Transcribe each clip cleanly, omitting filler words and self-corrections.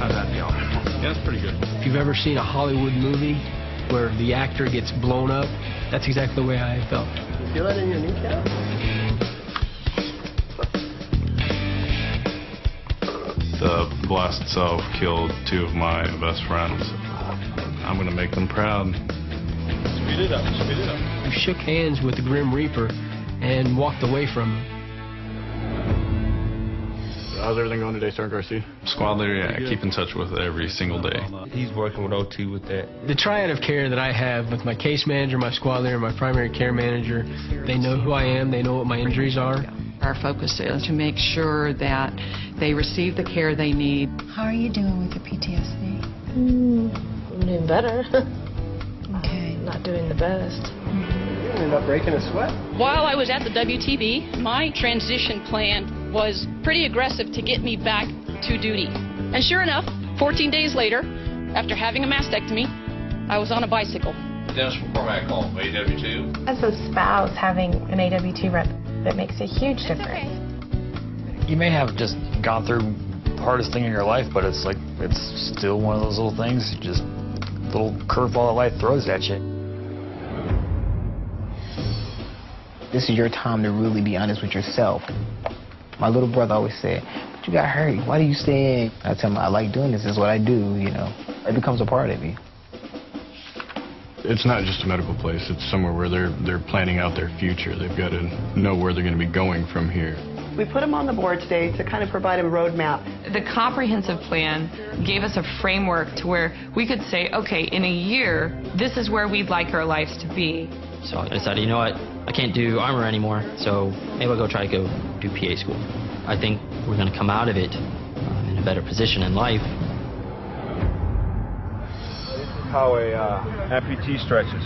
How'd that feel? Yeah, it's pretty good. If you've ever seen a Hollywood movie where the actor gets blown up, that's exactly the way I felt. You feel it in your kneecap? The blast itself killed 2 of my best friends. I'm gonna make them proud. Speed it up, speed it up. We shook hands with the Grim Reaper and walked away from him. How's everything going today, Sergeant Garcia? Squad leader, yeah, I keep in touch with every single day. He's working with O2 with that. The triad of care that I have with my case manager, my squad leader, my primary care manager, they know who I am, they know what my injuries are. Our focus is to make sure that they receive the care they need. How are you doing with your PTSD? I'm doing better. Okay. Not doing the best. You ended up breaking a sweat. While I was at the WTB, my transition plan was pretty aggressive to get me back to duty. And sure enough, 14 days later, after having a mastectomy, I was on a bicycle. Dennis McCormack called AW2. As a spouse, having an AW2 rep, that makes a huge difference. You may have just gone through the hardest thing in your life, but it's still one of those little things, just a little curveball that life throws at you. This is your time to really be honest with yourself. My little brother always said, "But you got hurt. Why do you stay in?" I tell him, I like doing this. This is what I do, you know. It becomes a part of me. It's not just a medical place. It's somewhere where they're planning out their future. They've got to know where they're going to be going from here. We put them on the board today to kind of provide a roadmap. The comprehensive plan gave us a framework to where we could say, okay, in a year, this is where we'd like our lives to be. So I decided, you know what, I can't do armor anymore, so maybe I'll try to go do PA school. I think we're going to come out of it in a better position in life. How a amputee stretches.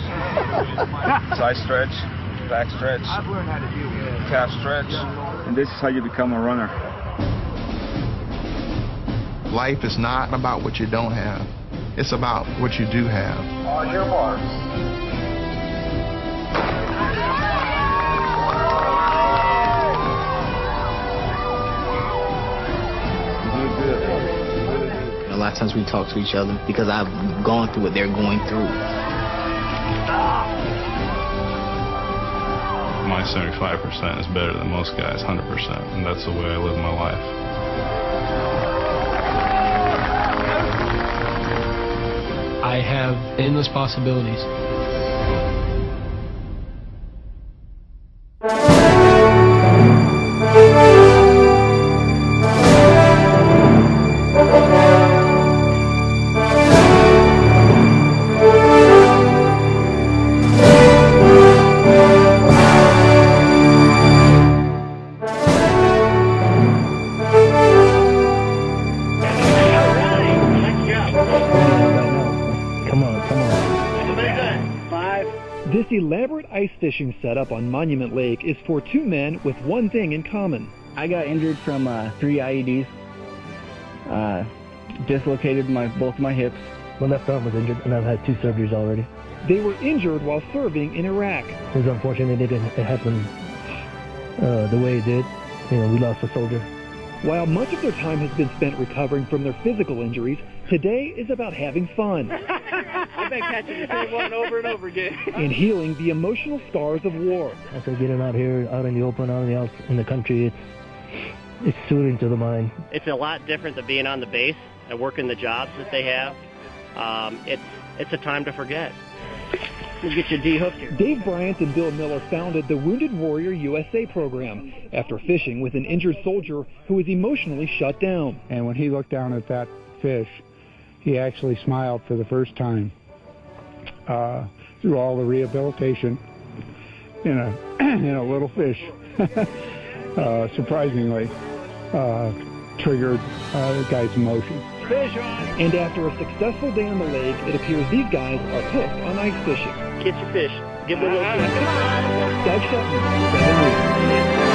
Side stretch, back stretch, calf stretch, and this is how you become a runner. Life is not about what you don't have. It's about what you do have. On your marks. A lot of times we talk to each other because I've gone through what they're going through. My 75% is better than most guys, 100%, and that's the way I live my life. I have endless possibilities. This elaborate ice fishing setup on Monument Lake is for 2 men with one thing in common. I got injured from 3 IEDs, dislocated both my hips. My left arm was injured, and I've had 2 surgeries already. They were injured while serving in Iraq. It was unfortunate it happened the way it did. You know, we lost a soldier. While much of their time has been spent recovering from their physical injuries, today is about having fun. I've been catching the same one over and over again. And healing the emotional scars of war. After getting out here, out in the open, out in the country, it's soothing to the mind. It's a lot different than being on the base and working the jobs that they have. It's a time to forget. You get your D-hooked here. Dave Bryant and Bill Miller founded the Wounded Warrior USA program after fishing with an injured soldier who was emotionally shut down. And when he looked down at that fish, he actually smiled for the first time. Through all the rehabilitation in a little fish, surprisingly triggered the guy's emotions. Fish on! And after a successful day on the lake, it appears these guys are hooked on ice fishing. Catch your fish. Give them a little fish. Doug Shelton, 7 News.